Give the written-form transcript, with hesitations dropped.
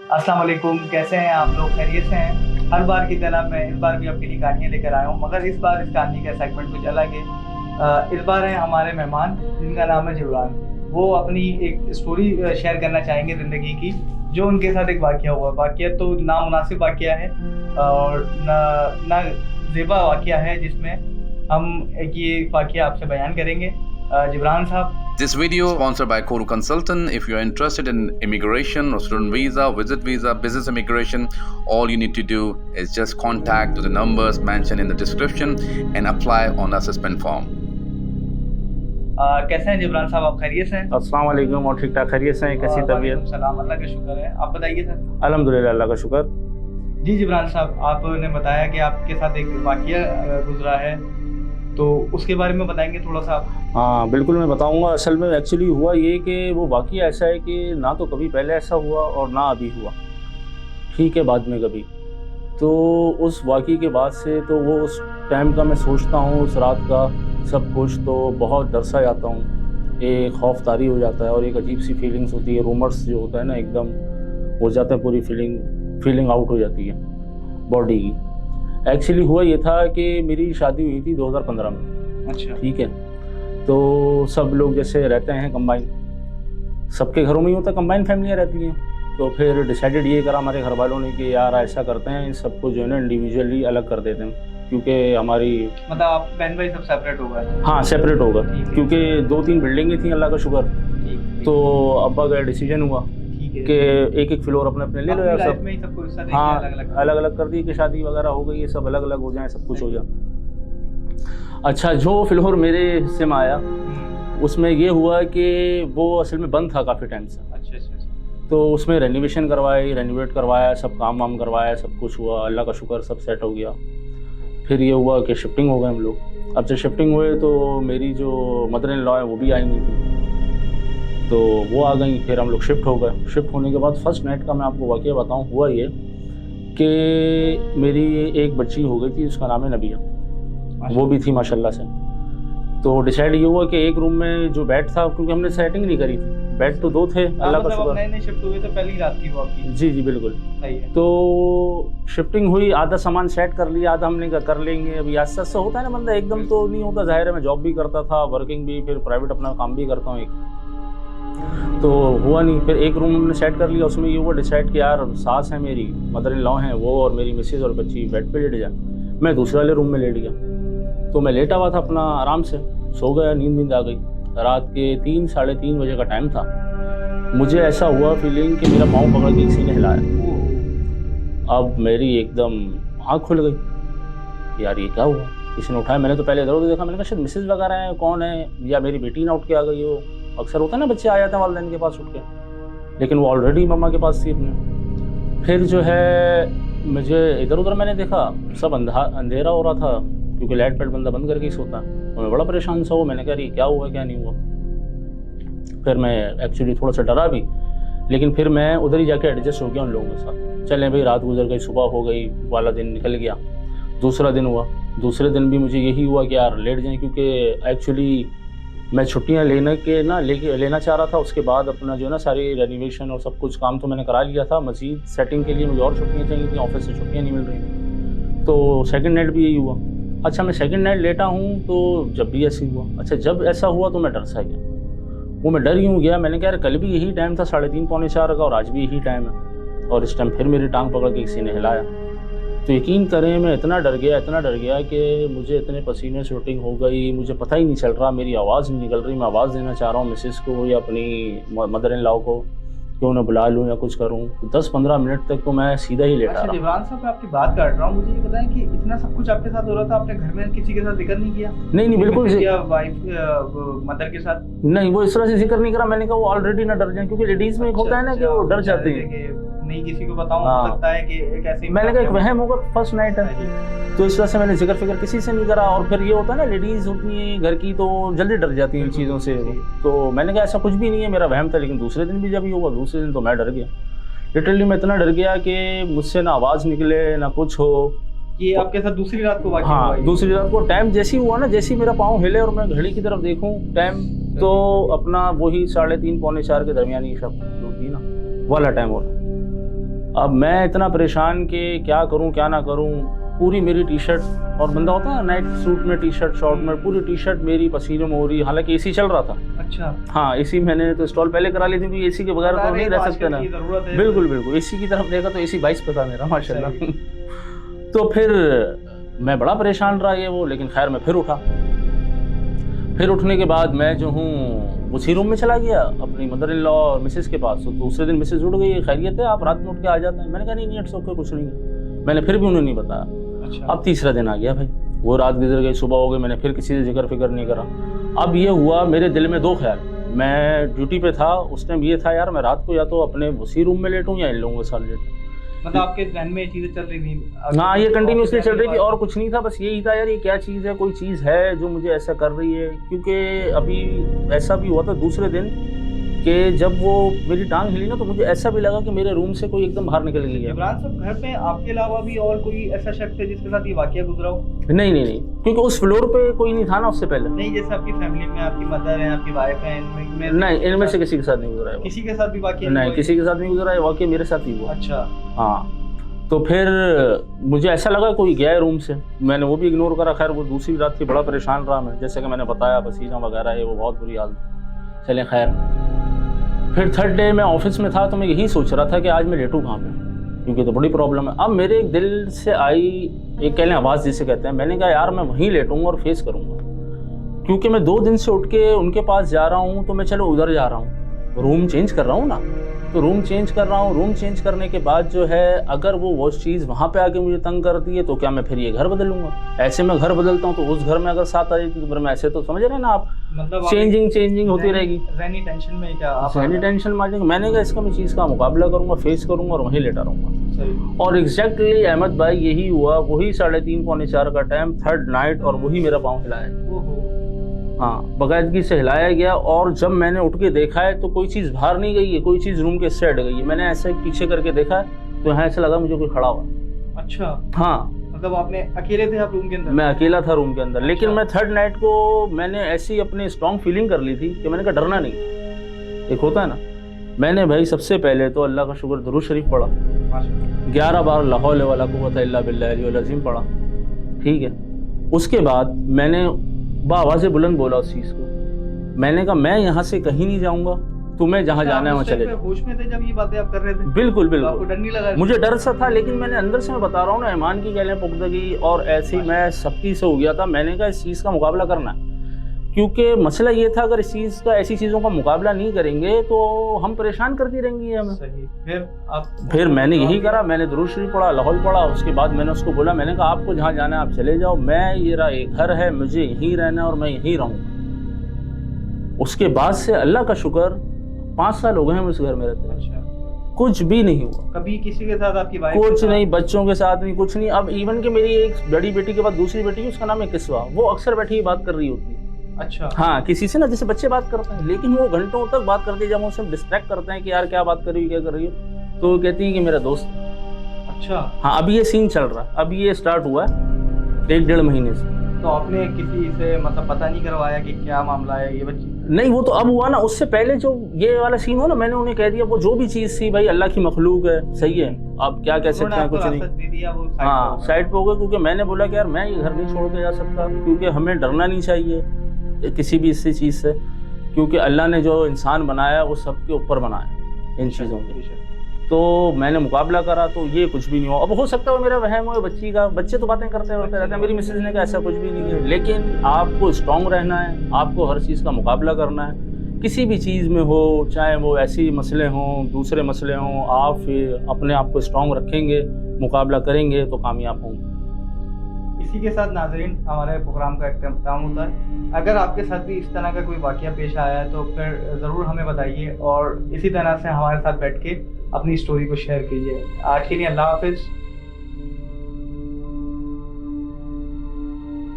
अस्सलाम वालेकुम, कैसे हैं आप लोग? खैरियत से हैं? हर बार की तरह मैं इस बार भी आपके लिए कहानियाँ लेकर आया हूँ, मगर इस बार इस कहानी का सेगमेंट कुछ अलग है। इस बार हैं हमारे मेहमान, जिनका नाम है जिब्रान। वो अपनी एक स्टोरी शेयर करना चाहेंगे ज़िंदगी की, जो उनके साथ एक वाक़या हुआ। वाक़या तो नामुनासिब वाक़या है और ना ज़ेबा वाक़या है, जिसमें हम एक ये वाक़या आपसे बयान करेंगे। जिब्रान साहब। This video is sponsored by Koru Consultant. If you're interested in immigration or student visa, visit visa, business immigration, all you need to do is just contact the numbers mentioned in the description and apply on the assessment form. कैसे हैं जिब्रान साहब? आप खैरियत से हैं? अस्सलाम वालेकुम। और ठीक ठाक खैरियत से हैं? कैसी तबीयत? सलाम, अल्लाह का शुक्र है। आप बताइए सर। अल्हम्दुलिल्लाह, अल्लाह का शुक्र। जी जिब्रान साहब, आपने बताया कि आपके साथ एक वाक़या गुजरा है, तो उसके बारे में बताएंगे थोड़ा सा आप? हाँ बिल्कुल, मैं बताऊंगा। असल में एक्चुअली हुआ ये कि वो वाक़या ऐसा है कि ना तो कभी पहले ऐसा हुआ और ना अभी हुआ, ठीक है, बाद में कभी। तो उस वाक़ये के बाद से तो वो उस टाइम का मैं सोचता हूँ, उस रात का सब कुछ, तो बहुत डर सा जाता हूँ, एक खौफ तारी हो जाता है और एक अजीब सी फीलिंग्स होती है। रूमर्स जो होता है ना, एकदम हो जाते हैं, पूरी फीलिंग आउट हो जाती है बॉडी की। एक्चुअली हुआ ये था कि मेरी शादी हुई थी 2015 में। अच्छा। ठीक है, तो सब लोग जैसे रहते हैं कंबाइन, सबके घरों में ही होता है, कंबाइन फैमिलियाँ रहती हैं। तो फिर डिसाइडेड ये करा हमारे घर वालों ने कि यार ऐसा करते हैं, इन सबको जो है ना इंडिविजुअली अलग कर देते हैं, क्योंकि हमारी मतलब आप बहन भाई सब सेपरेट हो गए? हाँ सेपरेट होगा, क्योंकि 2-3 बिल्डिंगें थी, अल्लाह का शुक्र। तो अब्बा का डिसीजन हुआ कि एक एक फ्लोर अपने अपने ले लो यार सब। हाँ अलग अलग कर दी कि शादी वगैरह हो गई, ये सब अलग अलग हो जाए, सब कुछ हो जाए। अच्छा, जो फ्लोर मेरे हिस्से में आया उसमें ये हुआ कि वो असल में बंद था काफ़ी टाइम से। अच्छा। तो उसमें रेनोवेट करवाया, सब काम वाम करवाया, सब कुछ हुआ, अल्लाह का शुक्र, सब सेट हो गया। फिर ये हुआ कि शिफ्टिंग हो गए हम लोग। अब जब शिफ्टिंग हुए तो मेरी जो मदर इन लॉ है वो भी आई नहीं थी, तो वो आ गई। फिर हम लोग शिफ्ट हो गए। शिफ्ट होने के बाद फर्स्ट नाइट का मैं आपको वाक़या बताऊं, हुआ ये कि मेरी एक बच्ची हो गई थी, उसका नाम है नबिया। वो भी थी माशाल्लाह से। तो डिसाइड ये हुआ कि एक रूम में जो बेड था, क्योंकि हमने सेटिंग नहीं करी थी, बेड तो 2 थे, अल्लाह का शुक्र। नए शिफ्ट हुए तो पहली रात थी वो आपकी? जी बिल्कुल। सही है। तो शिफ्टिंग हुई, आधा सामान सेट कर लिया, आधा हमने कहा कर लेंगे। अभी आस्ते आस्ते होता है ना, बंदा एकदम तो नहीं होता, जाहिर है। मैं जॉब भी करता था, वर्किंग भी, फिर प्राइवेट अपना काम भी करता हूँ एक, तो हुआ नहीं। फिर एक रूम हमने सेट कर लिया, उसमें ये हुआ डिसाइड कि यार सास है मेरी, मदर इन लॉ हैं वो, और मेरी मिसेज और बच्ची बेड पे लेट जाए। मैं दूसरे वाले रूम में लेट गया। तो मैं लेटा हुआ था अपना, आराम से सो गया, नींद आ गई। रात के 3 साढ़े 3 बजे का टाइम था। मुझे ऐसा हुआ फीलिंग कि मेरा पाँव पकड़ के किसी ने हिलाया। अब मेरी एकदम आँख खुल गई, यार ये क्या हुआ, किसी ने उठाया। मैंने तो पहले इधर उधर देखा, मैंने कहा शायद मिसेज वगैरह हैं, कौन है, या मेरी बेटी ना उठ के आ गई हो। अक्सर होता है ना, बच्चे आ जाते हैं वालिदैन के पास उठ के, लेकिन वो ऑलरेडी मम्मा के पास थी अपने। फिर जो है मुझे इधर उधर मैंने देखा, सब अंधेरा हो रहा था, क्योंकि लाइट पैट बंदा बंद करके ही सोता है। तो मैं बड़ा परेशान सा हुआ, मैंने कहा ये क्या हुआ क्या नहीं हुआ। फिर मैं एक्चुअली थोड़ा सा डरा भी, लेकिन फिर मैं उधर ही जाके एडजस्ट हो गया उन लोगों के साथ। चलें भाई, रात गुजर गई, सुबह हो गई, वाला दिन निकल गया। दूसरा दिन हुआ, दूसरे दिन भी मुझे यही हुआ कि यार लेट जाएं, क्योंकि एक्चुअली मैं छुट्टियां लेना चाह रहा था। उसके बाद अपना जो है ना सारी रेनोवेशन और सब कुछ काम तो मैंने करा लिया था। मज़ीद सेटिंग के लिए मुझे और छुट्टियां चाहिए थी, ऑफिस से छुट्टियां नहीं मिल रही थी। तो सेकंड नाइट भी यही हुआ। अच्छा, मैं सेकंड नाइट लेटा हूँ, तो जब भी ऐसे हुआ। अच्छा, जब ऐसा हुआ तो मैं डर सा गया। वो मैं डर यूँ गया, मैंने कहा यार कल भी यही टाइम था, 3:30 पौने 4 का, और आज भी यही टाइम है, और इस टाइम फिर मेरी टांग पकड़ के किसी ने हिलाया। तो यकीन करें, मैं इतना डर गया कि मुझे इतने पसीने शूटिंग हो गई, मुझे पता ही नहीं चल रहा, मेरी आवाज़ नहीं निकल रही। मैं आवाज़ देना चाह रहा हूँ मिसेस को या अपनी मदर इन लॉ को, कि उन्हें बुला लूँ या कुछ करूँ। 10-15 मिनट तक तो मैं सीधा ही लेटा रहा। जिब्रान साहब, मैं आपकी बात काट रहा हूँ, मुझे ये बताएं कि इतना सब कुछ आपके साथ हो रहा था, आपने घर में किसी के साथ जिक्र नहीं किया? नहीं बिल्कुल, वाइफ मदर के साथ नहीं, वो इस तरह से जिक्र नहीं करा। मैंने कहा वो ऑलरेडी ना डर जाए, क्योंकि लेडीज में एक होता है ना कि वो डर जाती है, नहीं किसी को बताऊं, हो सकता है कि एक ऐसी, मैंने कहा एक वहम होगा, फर्स्ट नाइट है, तो इस तरह से मैंने जिक्र फिक्र किसी से नहीं करा। और फिर ये होता है ना, लेडीज होती हैं घर की, तो जल्दी डर जाती हैं इन चीज़ों से। तो मैंने कहा ऐसा कुछ भी नहीं है, मेरा वहम था। लेकिन दूसरे दिन भी जब ये हुआ, दूसरे दिन तो मैं डर गया, लिटरली मैं इतना डर गया कि मुझसे ना आवाज़ निकले ना कुछ हो। ये आपके साथ दूसरी रात को वाक़या हुआ? हाँ, दूसरी रात को टाइम जैसी हुआ ना, जैसी मेरा पाँव हिले और मैं घड़ी की तरफ देखूं टाइम, तो अपना वही 3:30 पौने 4 के दरमियान ये सब जो थी ना वाला टाइम हो रहा। अब मैं इतना परेशान कि क्या करूं क्या ना करूं। पूरी मेरी टी शर्ट, और बंदा होता है नाइट सूट में टी शर्ट शॉर्ट में, पूरी टी शर्ट मेरी पसीने में हो रही। हालांकि एसी चल रहा था। अच्छा। हाँ, एसी मैंने तो इंस्टॉल पहले करा ली थी, क्योंकि एसी के बगैर तो नहीं रह सकते ना। बिल्कुल बिल्कुल, एसी की तरफ देखा तो एसी 22 पे था मेरा, माशाल्लाह। तो फिर मैं बड़ा परेशान रहा ये वो, लेकिन खैर मैं फिर उठा। फिर उठने के बाद मैं जो हूँ उसी रूम में चला गया अपनी मदर इन लॉ और मिसेस के पास। तो दूसरे दिन मिसेस उठ गई, खैरियत है, आप रात में उठ के आ जाते हैं। मैंने कहा नहीं इट्स ओके, कुछ नहीं। मैंने फिर भी उन्हें नहीं बताया। अच्छा। अब तीसरा दिन आ गया भाई, वो रात गुजर गई, सुबह हो गई, मैंने फिर किसी से जिक्र फिक्र नहीं करा। अब ये हुआ मेरे दिल में दो ख्याल। मैं ड्यूटी पे था उस टाइम, ये था यार मैं रात को या तो अपने उसी रूम में लेटूं या इन लोगों के साथ लेटूं। मतलब आपके ध्यान में ये चीजें चल रही थी? हाँ, ये कंटिन्यूसली चल रही थी और कुछ नहीं था, बस यही था यार ये क्या चीज़ है, कोई चीज़ है जो मुझे ऐसा कर रही है। क्योंकि अभी ऐसा भी हुआ था दूसरे दिन कि जब वो मेरी टांग हिली ना, तो मुझे ऐसा भी लगा कि मेरे रूम से कोई एकदम बाहर निकल गया। इमरान साहब, घर पे आपके अलावा भी और कोई ऐसा शख्स है जिसके साथ ये वाकया गुजरा हो? नहीं, क्योंकि उस फ्लोर पे कोई नहीं था ना उससे पहले। नहीं, जैसे आपकी फैमिली में आपकी मदर है, आपकी वाइफ है, नहीं, इनमें से किसी के साथ नहीं गुजरा है। किसी के साथ भी वाकया नहीं, किसी के साथ नहीं गुजरा है, वाकया मेरे साथ ही हुआ। अच्छा। हाँ, तो फिर मुझे ऐसा लगा कोई गया है रूम से, मैंने वो भी इग्नोर करा। खैर वो दूसरी रात थी, बड़ा परेशान रहा मैं, जैसे कि मैंने बताया पसीना वगैरह है, वो बहुत बुरी हालत थी। चलें खैर, फिर थर्ड डे मैं ऑफिस में था, तो मैं यही सोच रहा था कि आज मैं लेटूँ कहाँ पे, क्योंकि तो बड़ी प्रॉब्लम है। अब मेरे एक दिल से आई एक कह लें आवाज़ जिसे कहते हैं। मैंने कहा यार मैं वहीं लेटूँगा और फेस करूँगा, क्योंकि मैं 2 दिन से उठ के उनके पास जा रहा हूँ, तो मैं चलो उधर जा रहा हूँ, रूम चेंज कर रहा हूँ ना, तो रूम चेंज कर रहा हूँ। रूम चेंज करने के बाद जो है, अगर वो चीज़ वहाँ पे आके मुझे तंग करती है, तो क्या मैं फिर ये घर बदलूंगा? ऐसे मैं घर बदलता हूँ तो उस घर में अगर साथ आ जाती तो फिर मैं ऐसे, तो समझ रहे ना आप, मतलब चेंजिंग होती रहेगी। रहनी टेंशन में क्या आप? रहनी टेंशन मारेंगे। मैंने कहा इसका मैं चीज़ का मुकाबला करूँगा, फेस करूँगा और वहीं लेटा रहूँगा। और एग्जैक्टली अहमद भाई यही हुआ। वही 3:30 पौने 4 का टाइम, थर्ड नाइट, और वही मेरा पाँव हिलाया। हाँ, बाकायदगी से हिलाया गया। और जब मैंने उठ के देखा है तो कोई चीज़ बाहर नहीं गई है, कोई चीज़ रूम के इससे हट गई है। मैंने ऐसे पीछे करके देखा है तो यहाँ ऐसा लगा मुझे कोई खड़ा हुआ। अच्छा। हाँ, मतलब आपने अकेले थे आप रूम के अंदर? मैं अकेला था रूम के अंदर। लेकिन मैं थर्ड नाइट को मैंने ऐसी अपनी स्ट्रॉन्ग फीलिंग कर ली थी कि मैंने कहा डरना नहीं। एक होता है ना, मैंने भाई सबसे पहले तो अल्लाह का शुक्र दुरूद शरीफ पढ़ा, 11 बार ला हौल वला कुव्वता इल्ला बिल्लाहिल अज़ीम पढ़ा। ठीक है, उसके बाद मैंने बावाज़े बुलंद बोला उस चीज़ को। मैंने कहा मैं यहाँ से कहीं नहीं जाऊँगा, तुम्हें जहाँ जाना है वहाँ चले जाओ। होश में थे जब ये बातें आप कर रहे थे? बिल्कुल बिल्कुल। आपको डर नहीं लगा? मुझे डर सा था, लेकिन मैंने अंदर से, मैं बता रहा हूँ ना, ईमान की कहलें पुख्तगी और ऐसी मैं सख्ती से हो गया था। मैंने कहा इस चीज़ का मुकाबला करना है, क्योंकि मसला ये था अगर इस चीज़ का, ऐसी चीज़ों का मुकाबला नहीं करेंगे तो हम परेशान करती रहेंगी हमें। सही। फिर मैंने यही करा, मैंने दुरूद शरीफ पढ़ा, लाहौल पढ़ा। उसके बाद मैंने उसको बोला, मैंने कहा आपको जहाँ जाना है आप चले जाओ, मैं ये रहा एक घर है, मुझे यहीं रहना है और मैं यहीं रहूँगा। उसके बाद से अल्लाह का शुक्र 5 साल हो गए हैं उस घर में रहते। अच्छा। कुछ भी नहीं हुआ कभी किसी के साथ? आपकी वाइफ? कुछ नहीं, बच्चों के साथ नहीं, कुछ नहीं। अब इवन कि मेरी एक बड़ी बेटी के बाद दूसरी बेटी है, उसका नाम है किस्वा, वो अक्सर बैठी बात कर रही होती है। अच्छा। हाँ, किसी से ना, जैसे बच्चे बात करते हैं, लेकिन वो घंटों तक बात करते हैं। जब उनसे डिस्ट्रैक्ट करते हैं कि यार क्या बात कर रही हो, क्या कर रही हो, तो वो कहती है कि मेरा दोस्त। अच्छा। हाँ, अभी ये सीन चल रहा है, अभी ये स्टार्ट हुआ है 1-1.5 महीने से। तो आपने किसी से मतलब पता नहीं करवाया कि क्या मामला है ये बच्ची? नहीं, वो तो अब हुआ ना, उससे पहले जो ये वाला सीन हो ना, मैंने उन्हें कह दिया वो जो भी चीज़ थी भाई अल्लाह की मखलूक है, सही है, आप क्या कह सकते हैं, कुछ नहीं। हाँ, साइड पे हो गए, क्योंकि मैंने बोला कि यार मैं ये घर नहीं छोड़ के जा सकता, क्योंकि हमें डरना नहीं चाहिए किसी भी इसी चीज़ से, क्योंकि अल्लाह ने जो इंसान बनाया वो सबके ऊपर बनाया इन चीज़ों के। तो मैंने मुकाबला करा तो ये कुछ भी नहीं हुआ। अब हो सकता है मेरा वहम हो बच्ची का, बच्चे तो बातें करते रहते हैं। मेरी मिसेज ने कहा ऐसा कुछ भी नहीं है, लेकिन आपको स्ट्रॉन्ग रहना है, आपको हर चीज़ का मुकाबला करना है, किसी भी चीज़ में हो, चाहे वो ऐसी मसले हों, दूसरे मसले हों, आप फिर अपने आप को स्ट्रॉन्ग रखेंगे, मुकाबला करेंगे तो कामयाब होंगे। इसी के साथ नाज़रीन हमारे प्रोग्राम का इख्तिताम होता है। अगर आपके साथ भी इस तरह का कोई वाक़या पेश आया है तो फिर ज़रूर हमें बताइए और इसी तरह से हमारे साथ बैठ के अपनी स्टोरी को शेयर कीजिए। आज के लिए अल्लाह हाफ़िज़।